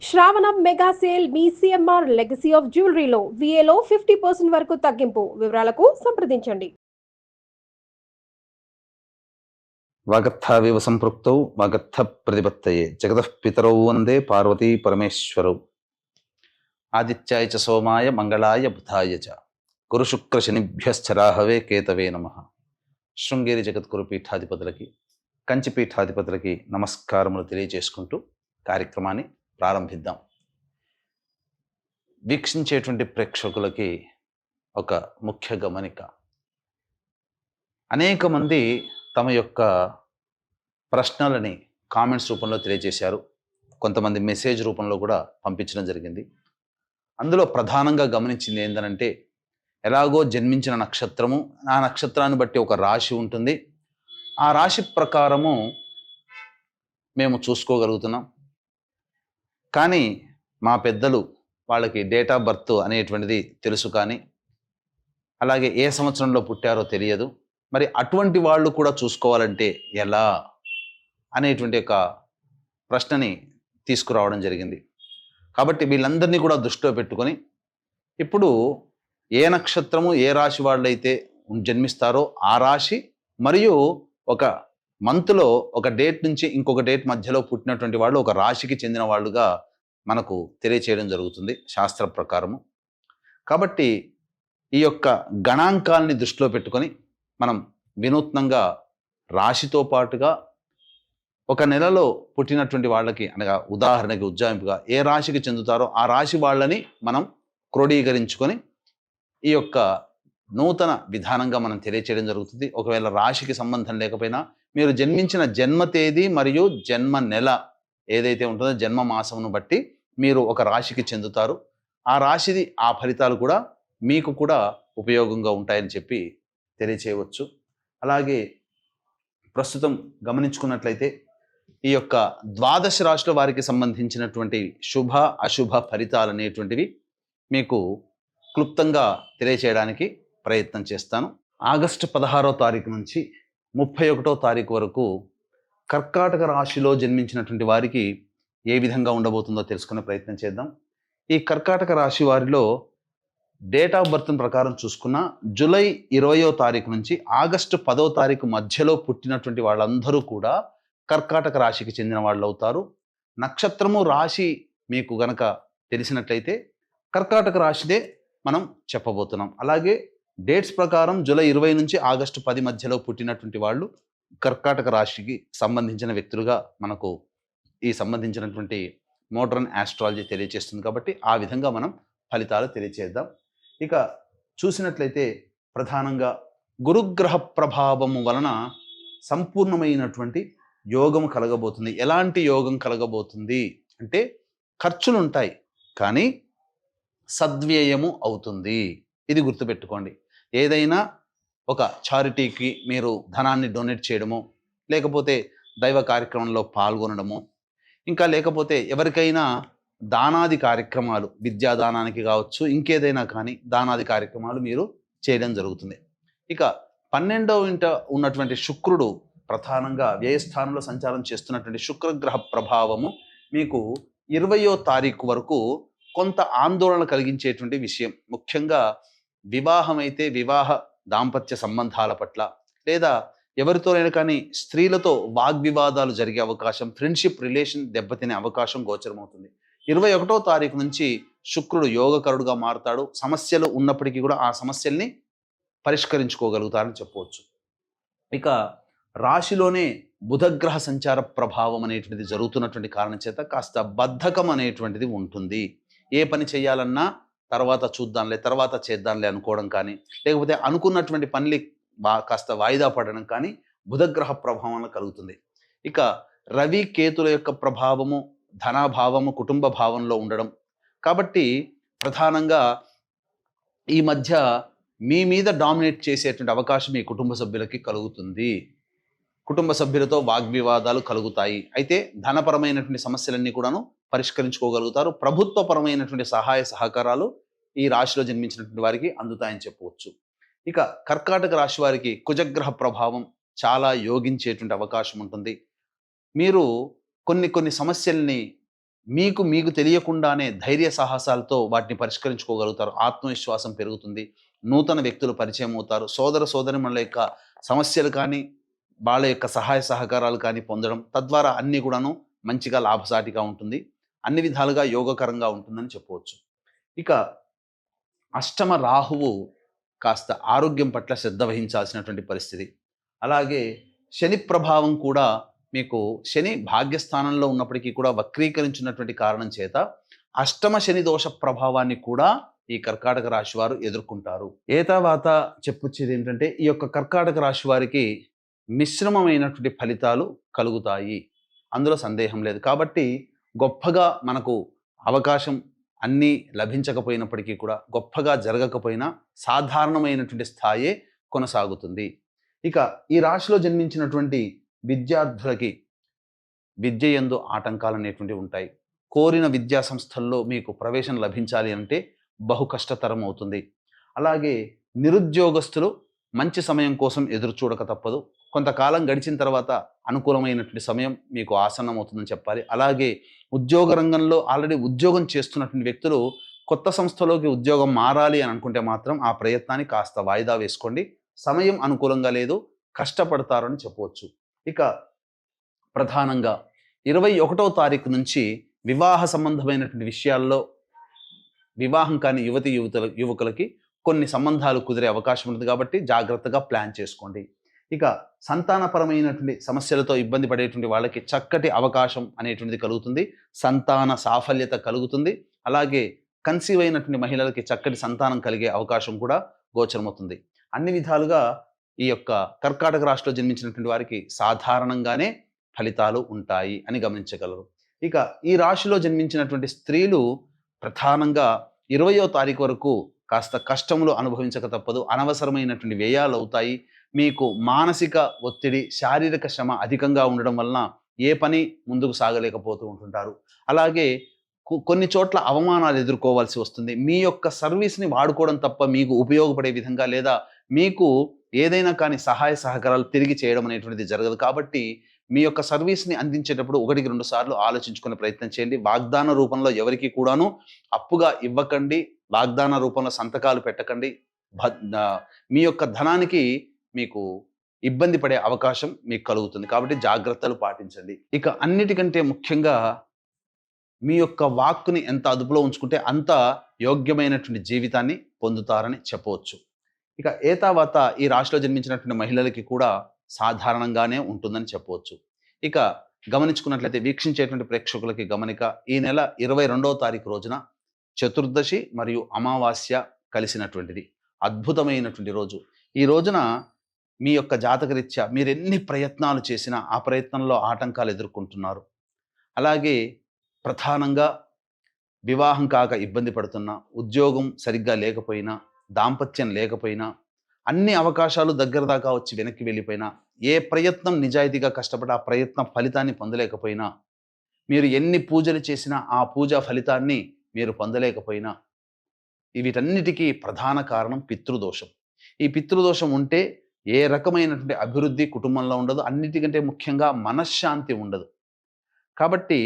శ్రావణం mega sale మీ CMR legacy of జ్యువెలరీలో విఏలో 50% వరకు తగ్గింపు. వివరాలకు సంప్రదించండి. వాగర్థావివ సంపృక్తౌ వాగర్థ ప్రతిపత్తయే జగతః పితరౌ వందే పార్వతీ పరమేశ్వరౌ. ఆదిత్యాయ చ సోమాయ మంగళాయ బుధాయ చ గురు శుక్ర శనిభ్యశ్చ రాహవే కేతవే నమః. శృంగేరి జగద్గురు పీఠాధిపతులకి, కంచి పీఠాధిపతులకి నమస్కారములు తెలియజేసుకుంటూ కార్యక్రమాన్ని ప్రారంభిద్దాం. వీక్షించేటువంటి ప్రేక్షకులకి ఒక ముఖ్య గమనిక. అనేక మంది తమ యొక్క ప్రశ్నలని కామెంట్స్ రూపంలో తెలియజేశారు. కొంతమంది మెసేజ్ రూపంలో కూడా పంపించడం జరిగింది. అందులో ప్రధానంగా గమనించింది ఏంటంటే, ఎలాగో జన్మించిన నక్షత్రము, ఆ నక్షత్రాన్ని బట్టి ఒక రాశి ఉంటుంది, ఆ రాశి ప్రకారము మేము చూసుకోగలుగుతున్నాం. కానీ మా పెద్దలు వాళ్ళకి డేట్ ఆఫ్ బర్త్ అనేటువంటిది తెలుసు, కానీ అలాగే ఏ సంవత్సరంలో పుట్టారో తెలియదు. మరి అటువంటి వాళ్ళు కూడా చూసుకోవాలంటే ఎలా అనేటువంటి ఒక ప్రశ్నని తీసుకురావడం జరిగింది. కాబట్టి వీళ్ళందరినీ కూడా దృష్టిలో పెట్టుకొని, ఇప్పుడు ఏ నక్షత్రము ఏ రాశి వాళ్ళైతే జన్మిస్తారో ఆ రాశి మరియు ఒక మంత్లో ఒక డేట్ నుంచి ఇంకొక డేట్ మధ్యలో పుట్టినటువంటి వాళ్ళు ఒక రాశికి చెందిన వాళ్ళుగా మనకు తెలియచేయడం జరుగుతుంది శాస్త్ర ప్రకారము. కాబట్టి ఈ యొక్క గణాంకాల్ని దృష్టిలో పెట్టుకొని మనం వినూత్నంగా రాశితో పాటుగా ఒక నెలలో పుట్టినటువంటి వాళ్ళకి, అనగా ఉదాహరణకి ఉజ్జాయింపుగా ఏ రాశికి చెందుతారో ఆ రాశి వాళ్ళని మనం క్రోడీకరించుకొని ఈ యొక్క నూతన విధానంగా మనం తెలియచేయడం జరుగుతుంది. ఒకవేళ రాశికి సంబంధం లేకపోయినా మీరు జన్మించిన జన్మ తేదీ మరియు జన్మ నెల ఏదైతే ఉంటుందో జన్మ మాసమును బట్టి మీరు ఒక రాశికి చెందుతారు. ఆ రాశిది ఆ ఫలితాలు కూడా మీకు కూడా ఉపయోగంగా ఉంటాయని చెప్పి తెలియచేయవచ్చు. అలాగే ప్రస్తుతం గమనించుకున్నట్లయితే ఈ యొక్క ద్వాదశ రాశుల వారికి సంబంధించినటువంటి శుభ అశుభ ఫలితాలు అనేటువంటివి మీకు క్లుప్తంగా తెలియచేయడానికి ప్రయత్నం చేస్తాను. ఆగస్టు 16వ తారీఖు నుంచి 31వ తారీఖు వరకు కర్కాటక రాశిలో జన్మించినటువంటి వారికి ఏ విధంగా ఉండబోతుందో తెలుసుకునే ప్రయత్నం చేద్దాం. ఈ కర్కాటక రాశి వారిలో డేట్ ఆఫ్ బర్త్ ప్రకారం చూసుకున్న జూలై 20వ తారీఖు నుంచి ఆగస్టు 10వ తారీఖు మధ్యలో పుట్టినటువంటి వాళ్ళందరూ కూడా కర్కాటక రాశికి చెందిన వాళ్ళు అవుతారు. నక్షత్రము రాశి మీకు గనక తెలిసినట్లయితే కర్కాటక రాశిదే మనం చెప్పబోతున్నాం. అలాగే డేట్స్ ప్రకారం జూలై 20 నుంచి ఆగస్టు 10 మధ్యలో పుట్టినటువంటి వాళ్ళు కర్కాటక రాశికి సంబంధించిన వ్యక్తులుగా మనకు ఈ సంబంధించినటువంటి మోడర్న్ ఆస్ట్రాలజీ తెలియజేస్తుంది. కాబట్టి ఆ విధంగా మనం ఫలితాలు తెలియచేద్దాం. ఇక చూసినట్లయితే ప్రధానంగా గురుగ్రహ ప్రభావము వలన సంపూర్ణమైనటువంటి యోగం కలగబోతుంది. ఎలాంటి యోగం కలగబోతుంది అంటే, ఖర్చులు ఉంటాయి కానీ సద్వ్యయము అవుతుంది. ఇది గుర్తుపెట్టుకోండి. ఏదైనా ఒక చారిటీకి మీరు ధనాన్ని డొనేట్ చేయడము, లేకపోతే దైవ కార్యక్రమంలో పాల్గొనడము, ఇంకా లేకపోతే ఎవరికైనా దానాది కార్యక్రమాలు, విద్యాదానానికి కావచ్చు, ఇంకేదైనా కానీ దానాది కార్యక్రమాలు మీరు చేయడం జరుగుతుంది. ఇక 12వ ఇంట ఉన్నటువంటి శుక్రుడు ప్రధానంగా వ్యయస్థానంలో సంచారం చేస్తున్నటువంటి శుక్రగ్రహ ప్రభావము మీకు 20వ తారీఖు వరకు కొంత ఆందోళన కలిగించేటువంటి విషయం. ముఖ్యంగా వివాహమైతే వివాహ దాంపత్య సంబంధాల పట్ల, లేదా ఎవరితోనైనా కానీ స్త్రీలతో వాగ్వివాదాలు జరిగే అవకాశం, ఫ్రెండ్షిప్ రిలేషన్ దెబ్బతినే అవకాశం గోచరమవుతుంది. 21వ తారీఖు నుంచి శుక్రుడు యోగకరుడుగా మారుతాడు. సమస్యలు ఉన్నప్పటికీ కూడా ఆ సమస్యల్ని పరిష్కరించుకోగలుగుతారని చెప్పవచ్చు. ఇక రాశిలోనే బుధగ్రహ సంచార ప్రభావం అనేటువంటిది జరుగుతున్నటువంటి కారణం చేత కాస్త బద్ధకం అనేటువంటిది ఉంటుంది. ఏ పని చేయాలన్నా తర్వాత చూద్దాంలే, తర్వాత చేద్దాంలే అనుకోవడం కానీ, లేకపోతే అనుకున్నటువంటి పనులు కాస్త వాయిదా పడడం కానీ బుధగ్రహ ప్రభావం కలుగుతుంది. ఇక రవి కేతుల యొక్క ప్రభావము ధనాభావము కుటుంబ భావంలో ఉండడం కాబట్టి ప్రధానంగా ఈ మధ్య మీ మీద డామినేట్ చేసేటువంటి అవకాశం మీ కుటుంబ సభ్యులకి కలుగుతుంది. కుటుంబ సభ్యులతో వాగ్వివాదాలు కలుగుతాయి. అయితే ధనపరమైనటువంటి సమస్యలన్నీ కూడాను పరిష్కరించుకోగలుగుతారు. ప్రభుత్వపరమైనటువంటి సహాయ సహకారాలు ఈ రాశిలో జన్మించినటువంటి వారికి అందుతాయని చెప్పవచ్చు. ఇక కర్కాటక రాశి వారికి కుజగ్రహ ప్రభావం చాలా యోగించేటువంటి అవకాశం ఉంటుంది. మీరు కొన్ని సమస్యల్ని మీకు మీకు తెలియకుండానే ధైర్య సాహసాలతో వాటిని పరిష్కరించుకోగలుగుతారు. ఆత్మవిశ్వాసం పెరుగుతుంది. నూతన వ్యక్తులు పరిచయం అవుతారు. సోదర సోదరిమణుల యొక్క సమస్యలు కానీ, వాళ్ళ యొక్క సహాయ సహకారాలు కానీ పొందడం, తద్వారా అన్నీ కూడాను మంచిగా లాభసాటిగా ఉంటుంది. అన్ని విధాలుగా యోగకరంగా ఉంటుందని చెప్పవచ్చు. ఇక అష్టమ రాహువు కాస్త ఆరోగ్యం పట్ల శ్రద్ధ వహించాల్సినటువంటి పరిస్థితి. అలాగే శని ప్రభావం కూడా మీకు శని భాగ్యస్థానంలో ఉన్నప్పటికీ కూడా వక్రీకరించినటువంటి కారణం చేత అష్టమ శని దోష ప్రభావాన్ని కూడా ఈ కర్కాటక రాశి వారు ఎదుర్కొంటారు. తర్వాత చెప్పొచ్చేది ఏంటంటే, ఈ యొక్క కర్కాటక రాశి వారికి మిశ్రమమైనటువంటి ఫలితాలు కలుగుతాయి, అందులో సందేహం లేదు. కాబట్టి గొప్పగా మనకు అవకాశం అన్నీ లభించకపోయినప్పటికీ కూడా, గొప్పగా జరగకపోయినా సాధారణమైనటువంటి స్థాయే కొనసాగుతుంది. ఇక ఈ రాశిలో జన్మించినటువంటి విద్యార్థులకి విద్య యందు ఆటంకాలు అనేటువంటివి ఉంటాయి. కోరిన విద్యా సంస్థల్లో మీకు ప్రవేశం లభించాలి అంటే బహు కష్టతరం అవుతుంది. అలాగే నిరుద్యోగస్తులు మంచి సమయం కోసం ఎదురు చూడక తప్పదు. కొంతకాలం గడిచిన తర్వాత అనుకూలమైనటువంటి సమయం మీకు ఆసన్నం అవుతుందని చెప్పాలి. అలాగే ఉద్యోగ రంగంలో ఆల్రెడీ ఉద్యోగం చేస్తున్నటువంటి వ్యక్తులు కొత్త సంస్థలోకి ఉద్యోగం మారాలి అని అనుకుంటే మాత్రం ఆ ప్రయత్నాన్ని కాస్త వాయిదా వేసుకోండి. సమయం అనుకూలంగా లేదు, కష్టపడతారని చెప్పవచ్చు. ఇక ప్రధానంగా 21వ తారీఖు నుంచి వివాహ సంబంధమైనటువంటి విషయాల్లో వివాహం కాని యువకులకి కొన్ని సంబంధాలు కుదిరే అవకాశం ఉంటుంది. కాబట్టి జాగ్రత్తగా ప్లాన్ చేసుకోండి. ఇక సంతానపరమైనటువంటి సమస్యలతో ఇబ్బంది పడేటువంటి వాళ్ళకి చక్కటి అవకాశం అనేటువంటిది కలుగుతుంది. సంతాన సాఫల్యత కలుగుతుంది. అలాగే కన్సీవ్ అయినటువంటి మహిళలకి చక్కటి సంతానం కలిగే అవకాశం కూడా గోచరమవుతుంది. అన్ని విధాలుగా ఈ యొక్క కర్కాటక రాశిలో జన్మించినటువంటి వారికి సాధారణంగానే ఫలితాలు ఉంటాయి అని గమనించగలరు. ఇక ఈ రాశిలో జన్మించినటువంటి స్త్రీలు ప్రధానంగా 20వ తారీఖు వరకు కాస్త కష్టములు అనుభవించక తప్పదు. అనవసరమైనటువంటి వ్యయాలు అవుతాయి. మీకు మానసిక ఒత్తిడి, శారీరక శ్రమ అధికంగా ఉండడం వలన ఏ పని ముందుకు సాగలేకపోతూ ఉంటుంటారు. అలాగే కొన్ని చోట్ల అవమానాలు ఎదుర్కోవాల్సి వస్తుంది. మీ యొక్క సర్వీస్ని వాడుకోవడం తప్ప మీకు ఉపయోగపడే విధంగా, లేదా మీకు ఏదైనా కానీ సహాయ సహకారాలు తిరిగి చేయడం అనేటువంటిది జరగదు. కాబట్టి మీ యొక్క సర్వీస్ని అందించేటప్పుడు 1-2 సార్లు ఆలోచించుకునే ప్రయత్నం చేయండి. వాగ్దాన రూపంలో ఎవరికి కూడాను అప్పుగా ఇవ్వకండి. వాగ్దాన రూపంలో సంతకాలు పెట్టకండి. మీ యొక్క ధనానికి మీకు ఇబ్బంది పడే అవకాశం మీకు కలుగుతుంది. కాబట్టి జాగ్రత్తలు పాటించండి. ఇక అన్నిటికంటే ముఖ్యంగా మీ యొక్క వాక్కుని ఎంత అదుపులో ఉంచుకుంటే అంత యోగ్యమైనటువంటి జీవితాన్ని పొందుతారని చెప్పవచ్చు. ఇక తర్వాత ఈ రాశిలో జన్మించినటువంటి మహిళలకి కూడా సాధారణంగానే ఉంటుందని చెప్పవచ్చు. ఇక గమనించుకున్నట్లయితే వీక్షించేటువంటి ప్రేక్షకులకి గమనిక, ఈ నెల 22వ తారీఖు రోజున చతుర్దశి మరియు అమావాస్య కలిసినటువంటిది అద్భుతమైనటువంటి రోజు. ఈ రోజున మీ యొక్క జాతకరీత్యా మీరు ఎన్ని ప్రయత్నాలు చేసినా ఆ ప్రయత్నంలో ఆటంకాలు ఎదుర్కొంటున్నారు. అలాగే ప్రధానంగా వివాహం కాక ఇబ్బంది పడుతున్నా, ఉద్యోగం సరిగ్గా లేకపోయినా, దాంపత్యం లేకపోయినా, అన్ని అవకాశాలు దగ్గర దాకా వచ్చి వెనక్కి వెళ్ళిపోయినా, ఏ ప్రయత్నం నిజాయితీగా కష్టపడి ఆ ప్రయత్నం ఫలితాన్ని పొందలేకపోయినా, మీరు ఎన్ని పూజలు చేసినా ఆ పూజా ఫలితాన్ని మీరు పొందలేకపోయినా, వీటన్నిటికీ ప్రధాన కారణం పితృదోషం. ఈ పితృదోషం ఉంటే ఏ రకమైనటువంటి అభివృద్ధి కుటుంబంలో ఉండదు. అన్నిటికంటే ముఖ్యంగా మనశ్శాంతి ఉండదు. కాబట్టి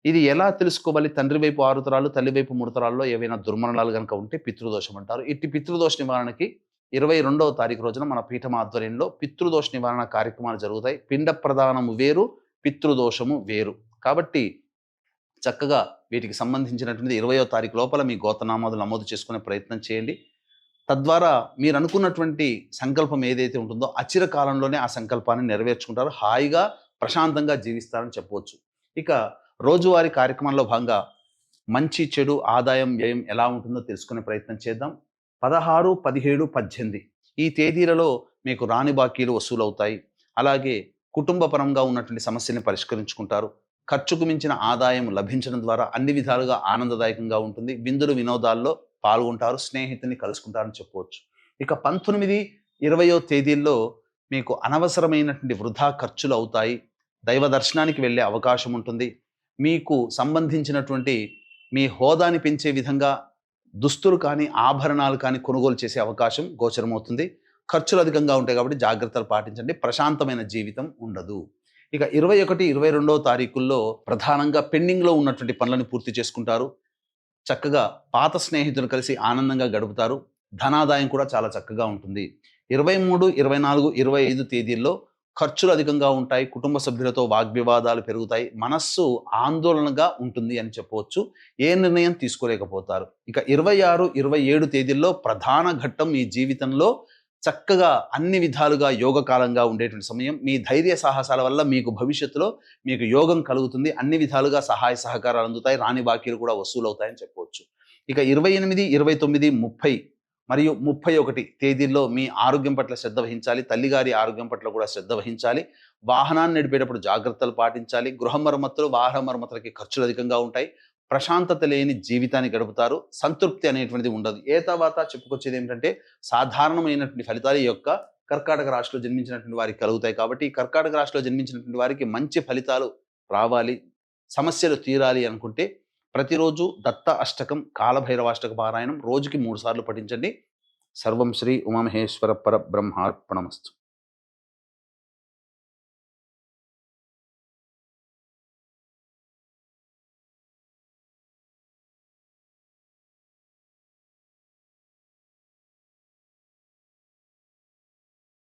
ఇది ఎలా తెలుసుకోవాలి? తండ్రి వైపు 6 తరాలు, తల్లి వైపు 3 తరాల్లో ఏవైనా దుర్మరణాలు కనుక ఉంటే పితృదోషం అంటారు. ఇట్టి పితృదోష నివారణకి 22వ తారీఖు రోజున మన పీఠం ఆధ్వర్యంలో పితృదోష నివారణ కార్యక్రమాలు జరుగుతాయి. పిండ ప్రదానము వేరు, పితృదోషము వేరు. కాబట్టి చక్కగా వీటికి సంబంధించినటువంటి 20వ తారీఖు లోపల మీ గోత్రనామాలు నమోదు చేసుకునే ప్రయత్నం చేయండి. తద్వారా మీరు అనుకున్నటువంటి సంకల్పం ఏదైతే ఉంటుందో అచిర కాలంలోనే ఆ సంకల్పాన్ని నెరవేర్చుకుంటారు. హాయిగా ప్రశాంతంగా జీవిస్తారని చెప్పవచ్చు. ఇక రోజువారీ కార్యక్రమంలో భాగంగా మంచి చెడు ఆదాయం వ్యయం ఎలా ఉంటుందో తెలుసుకునే ప్రయత్నం చేద్దాం. 16, 17, 18 ఈ తేదీలలో మీకు రాని బాకీలు వసూలవుతాయి. అలాగే కుటుంబ పరంగా ఉన్నటువంటి సమస్యని పరిష్కరించుకుంటారు. ఖర్చుకు మించిన ఆదాయం లభించడం ద్వారా అన్ని విధాలుగా ఆనందదాయకంగా ఉంటుంది. విందులు వినోదాల్లో పాల్గొంటారు, స్నేహితుని కలుసుకుంటారని చెప్పవచ్చు. ఇక 19, 20వ తేదీల్లో మీకు అనవసరమైనటువంటి వృధా ఖర్చులు అవుతాయి. దైవ దర్శనానికి వెళ్ళే అవకాశం ఉంటుంది. మీకు సంబంధించినటువంటి మీ హోదాని పెంచే విధంగా దుస్తులు కానీ ఆభరణాలు కానీ కొనుగోలు చేసే అవకాశం గోచరమవుతుంది. ఖర్చులు అధికంగా ఉంటాయి కాబట్టి జాగ్రత్తలు పాటించండి. ప్రశాంతమైన జీవితం ఉండదు. ఇక 21, 22వ తారీఖుల్లో ప్రధానంగా పెండింగ్లో ఉన్నటువంటి పనులను పూర్తి చేసుకుంటారు. చక్కగా పాత స్నేహితులు కలిసి ఆనందంగా గడుపుతారు. ధనాదాయం కూడా చాలా చక్కగా ఉంటుంది. 23, 24, 25 తేదీల్లో ఖర్చులు అధికంగా ఉంటాయి. కుటుంబ సభ్యులతో వాగ్వివాదాలు పెరుగుతాయి. మనస్సు ఆందోళనగా ఉంటుంది అని చెప్పవచ్చు. ఏ నిర్ణయం తీసుకోలేకపోతారు. ఇక 26, 27 తేదీల్లో ప్రధాన ఘట్టం మీ జీవితంలో చక్కగా అన్ని విధాలుగా యోగకాలంగా ఉండేటువంటి సమయం. మీ ధైర్య సాహసాల వల్ల మీకు భవిష్యత్తులో మీకు యోగం కలుగుతుంది. అన్ని విధాలుగా సహాయ సహకారాలు అందుతాయి. రాని బాకీలు కూడా వసూలవుతాయని చెప్పవచ్చు. ఇక 28, 29, 30 మరియు 31 తేదీల్లో మీ ఆరోగ్యం పట్ల శ్రద్ధ వహించాలి. తల్లిగారి ఆరోగ్యం పట్ల కూడా శ్రద్ధ వహించాలి. వాహనాన్ని నడిపేటప్పుడు జాగ్రత్తలు పాటించాలి. గృహ మరమ్మతులు, వాహన మరమ్మతులకి ఖర్చులు అధికంగా ఉంటాయి. ప్రశాంతత లేని జీవితాన్ని గడుపుతారు. సంతృప్తి అనేటువంటిది ఉండదు. తర్వాత చెప్పుకొచ్చేది ఏమిటంటే సాధారణమైనటువంటి ఫలితాలు ఈ యొక్క కర్కాటక రాశిలో జన్మించినటువంటి వారికి కలుగుతాయి. కాబట్టి ఈ కర్కాటక రాశిలో జన్మించినటువంటి వారికి మంచి ఫలితాలు రావాలి, సమస్యలు తీరాలి అనుకుంటే ప్రతిరోజు దత్త అష్టకం, కాలభైరవాష్టక పారాయణం రోజుకి 3 సార్లు పఠించండి. సర్వం శ్రీ ఉమామహేశ్వర పరబ్రహ్మార్పణమస్తు.